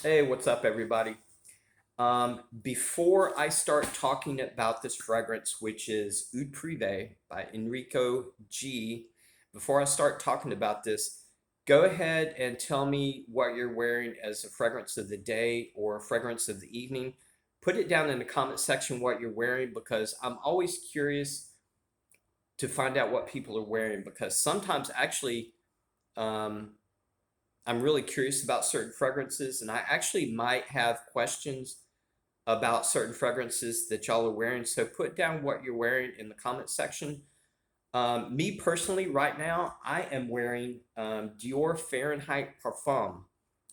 Hey, what's up, everybody? Before I start talking about this fragrance, which is Oud Privé by Enrico G, before I start talking about this, go ahead and tell me what you're wearing as a fragrance of the day or a fragrance of the evening. Put it down in the comment section what you're wearing because I'm always curious to find out what people are wearing because sometimes actually um, I'm really curious about certain fragrances and I actually might have questions about certain fragrances that y'all are wearing. So put down what you're wearing in the comment section. Me personally, right now, I am wearing Dior Fahrenheit Parfum.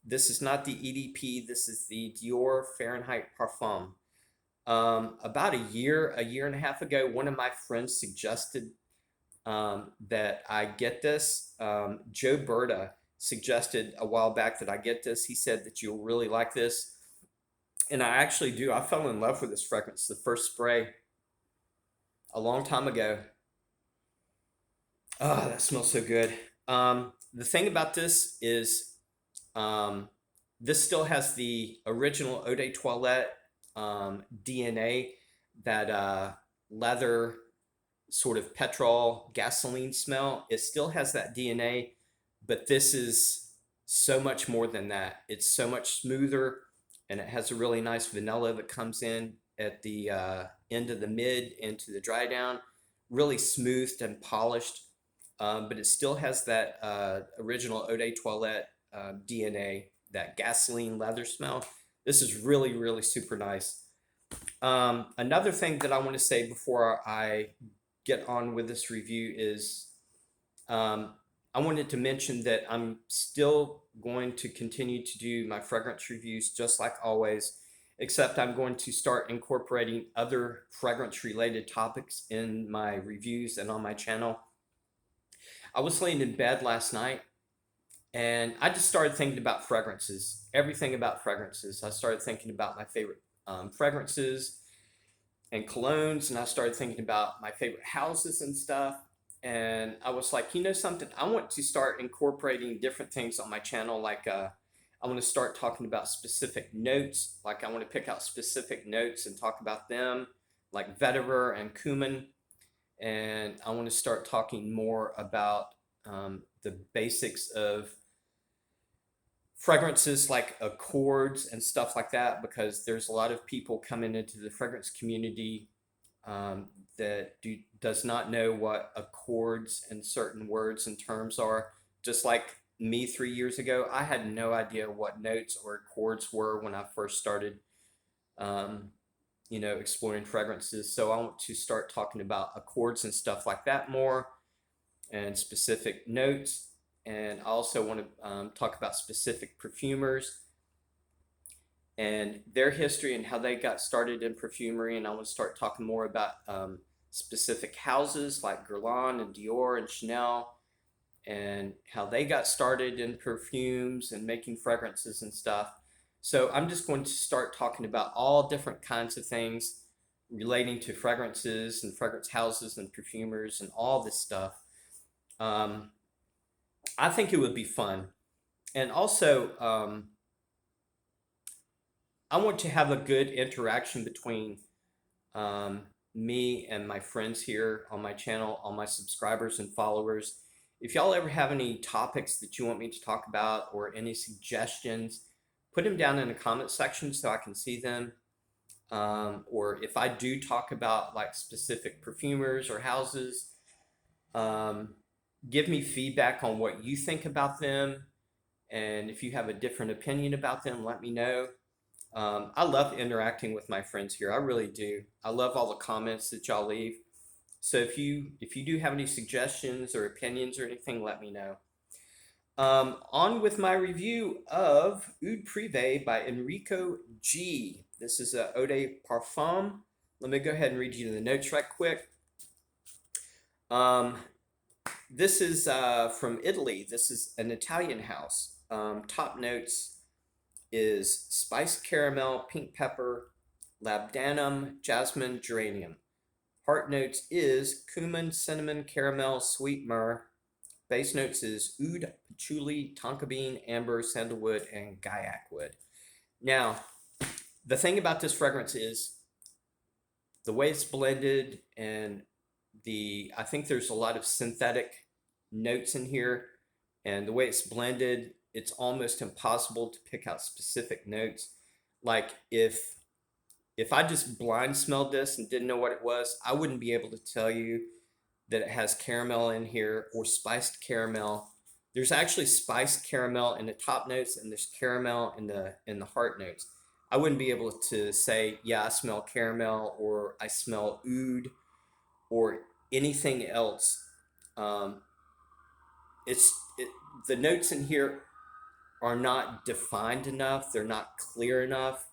This is not the EDP. This is the Dior Fahrenheit Parfum. About a year and a half ago, one of my friends suggested that I get this. Joe Berta suggested a while back that I get this. He said that you'll really like this. And I actually do. I fell in love with this fragrance, the first spray, a long time ago. Oh, that smells so good. The thing about this is um, this still has the original Eau de Toilette DNA, that leather sort of petrol gasoline smell. It still has that DNA, but this is so much more than that. It's so much smoother, and it has a really nice vanilla that comes in at the end of the mid into the dry down, really smoothed and polished. But it still has that original Eau de Toilette DNA, that gasoline leather smell. This is really, really super nice. Another thing that I want to say before I get on with this review is um, I wanted to mention that I'm still going to continue to do my fragrance reviews just like always, except I'm going to start incorporating other fragrance related topics in my reviews and on my channel. I was laying in bed last night and I just started thinking about fragrances, everything about fragrances. I started thinking about my favorite fragrances and colognes, and I started thinking about my favorite houses and stuff. And I was like, you know something, I want to start incorporating different things on my channel. Like I want to start talking about specific notes. Like I want to pick out specific notes and talk about them, like vetiver and cumin. And I want to start talking more about the basics of fragrances like accords and stuff like that, because there's a lot of people coming into the fragrance community that does not know what accords and certain words and terms are. Just like me 3 years ago, I had no idea what notes or accords were when I first started, um, exploring fragrances. So I want to start talking about accords and stuff like that more, and specific notes. And I also want to talk about specific perfumers and their history and how they got started in perfumery. And I want to start talking more about specific houses like Guerlain and Dior and Chanel, and how they got started in perfumes and making fragrances and stuff. So I'm just going to start talking about all different kinds of things relating to fragrances and fragrance houses and perfumers and all this stuff. Um, I think it would be fun. And also, I want to have a good interaction between um, me and my friends here on my channel, all my subscribers and followers. If y'all ever have any topics that you want me to talk about or any suggestions, put them down in the comment section so I can see them. Or if I do talk about like specific perfumers or houses, um, give me feedback on what you think about them. And if you have a different opinion about them, let me know. I love interacting with my friends here. I really do. I love all the comments that y'all leave. So if you do have any suggestions or opinions or anything, let me know. On with my review of Oud Privé by Enrico G. This is a Eau de Parfum. Let me go ahead and read you the notes right quick. Um, this is from Italy. This is an Italian house. Top notes is spiced caramel, pink pepper, labdanum, jasmine, geranium. Heart notes is cumin, cinnamon, caramel, sweet myrrh. Base notes is oud, patchouli, tonka bean, amber, sandalwood, and gaiac wood. Now, the thing about this fragrance is the way it's blended, and I think there's a lot of synthetic notes in here, and the way it's blended, it's almost impossible to pick out specific notes. Like if I just blind smelled this and didn't know what it was, I wouldn't be able to tell you that it has caramel in here or spiced caramel. There's actually spiced caramel in the top notes, and there's caramel in the heart notes. I wouldn't be able to say, yeah, I smell caramel, or I smell oud, or anything else. Um, the notes in here are not defined enough. They're not clear enough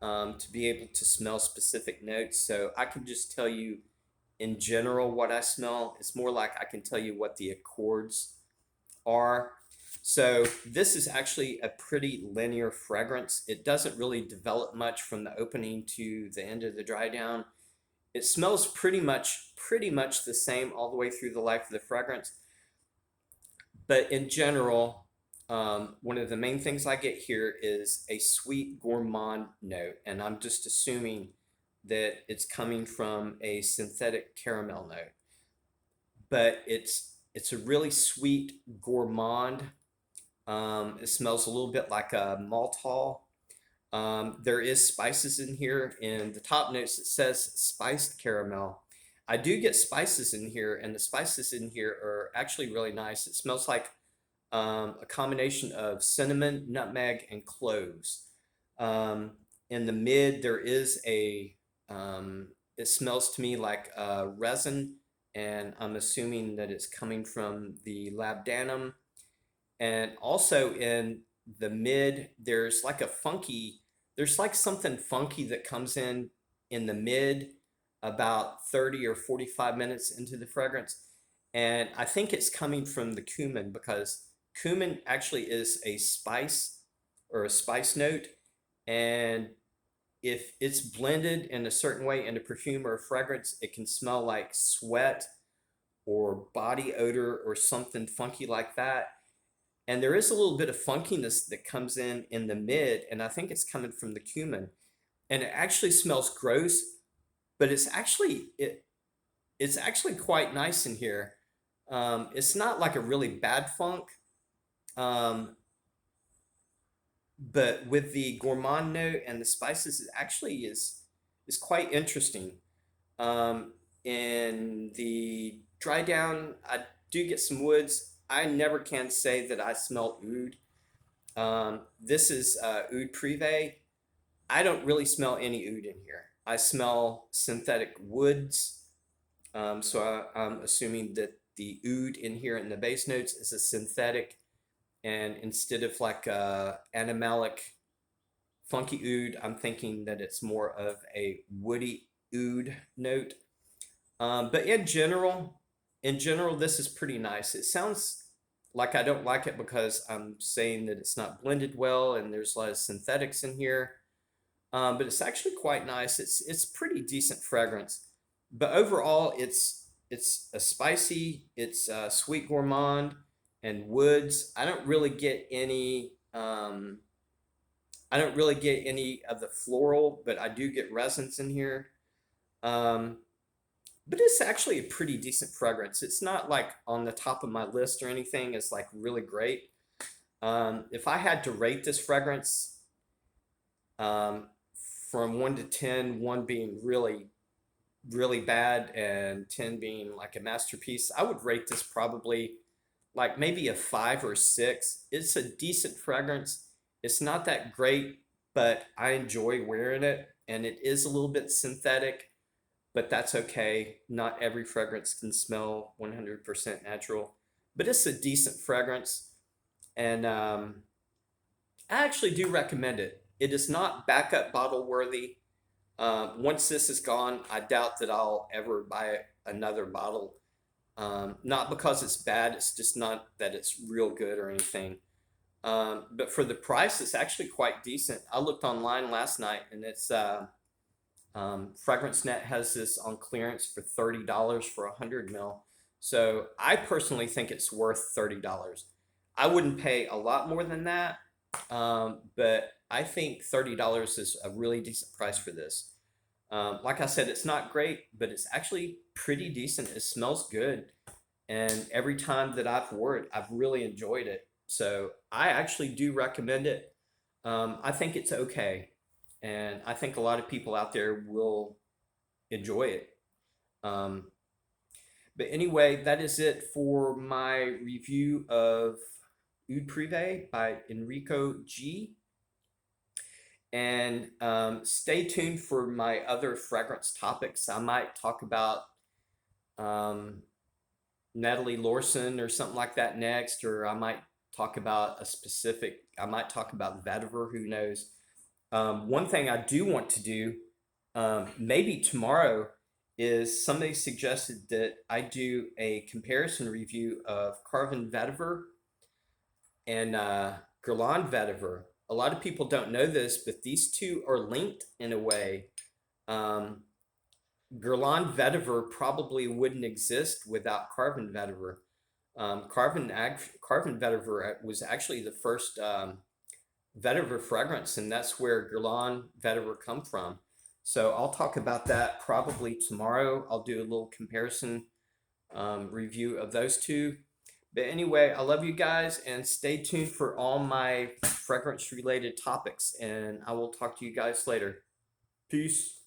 to be able to smell specific notes. So I can just tell you in general what I smell. It's more like I can tell you what the accords are. So this is actually a pretty linear fragrance. It doesn't really develop much from the opening to the end of the dry down. It smells pretty much the same all the way through the life of the fragrance. But in general, one of the main things I get here is a sweet gourmand note, and I'm just assuming that it's coming from a synthetic caramel note. But it's a really sweet gourmand. It smells a little bit like a maltol. There is spices in here. In the top notes, it says spiced caramel. I do get spices in here, and the spices in here are actually really nice. It smells like a combination of cinnamon, nutmeg, and cloves. In the mid, there is it smells to me like resin, and I'm assuming that it's coming from the labdanum. And also in the mid, there's like something funky that comes in the mid about 30 or 45 minutes into the fragrance. And I think it's coming from the cumin, because cumin actually is a spice or a spice note. And if it's blended in a certain way in a perfume or a fragrance, it can smell like sweat or body odor or something funky like that. And there is a little bit of funkiness that comes in the mid, and I think it's coming from the cumin. And it actually smells gross, but it's actually quite nice in here. It's not like a really bad funk, um, but with the gourmand note and the spices, it actually is quite interesting. In the dry down, I do get some woods. I never can say that I smell oud. This is Oud Privé. I don't really smell any oud in here. I smell synthetic woods. So I'm assuming that the oud in here in the base notes is a synthetic, and instead of like animalic funky oud, I'm thinking that it's more of a woody oud note. But in general, this is pretty nice. It sounds like I don't like it because I'm saying that it's not blended well and there's a lot of synthetics in here. But it's actually quite nice. It's pretty decent fragrance. But overall, it's a spicy, it's a sweet gourmand and woods. I don't really get any of the floral, but I do get resins in here. Um, but it's actually a pretty decent fragrance. It's not like on the top of my list or anything. It's like really great. If I had to rate this fragrance um, from 1 to 10, 1 being really, really bad and 10 being like a masterpiece, I would rate this probably like maybe a 5 or 6. It's a decent fragrance. It's not that great, but I enjoy wearing it, and it is a little bit synthetic, but that's okay. Not every fragrance can smell 100% natural, but it's a decent fragrance, and I actually do recommend it. It is not backup bottle worthy. Once this is gone, I doubt that I'll ever buy another bottle. Not because it's bad, it's just not that it's real good or anything. But for the price, it's actually quite decent. I looked online last night, and it's Fragrance Net has this on clearance for $30 for 100 ml. So I personally think it's worth $30. I wouldn't pay a lot more than that, but I think $30 is a really decent price for this. Like I said, it's not great, but it's actually pretty decent. It smells good. And every time that I've wore it, I've really enjoyed it. So I actually do recommend it. I think it's okay. And I think a lot of people out there will enjoy it. Um, but anyway, that is it for my review of Oud Privé by Enricco Gi. And stay tuned for my other fragrance topics. I might talk about um, Natalie Lorson or something like that next, or I might talk about I might talk about vetiver, who knows. One thing I do want to do, maybe tomorrow, is somebody suggested that I do a comparison review of Carvin vetiver and Guerlain vetiver. A lot of people don't know this, but these two are linked in a way. Um, Guerlain vetiver probably wouldn't exist without Carvin vetiver. Carvin vetiver was actually the first vetiver fragrance, and that's where Guerlain vetiver come from. So I'll talk about that probably tomorrow. I'll do a little comparison review of those two. But anyway, I love you guys, and stay tuned for all my fragrance related topics, and I will talk to you guys later. Peace.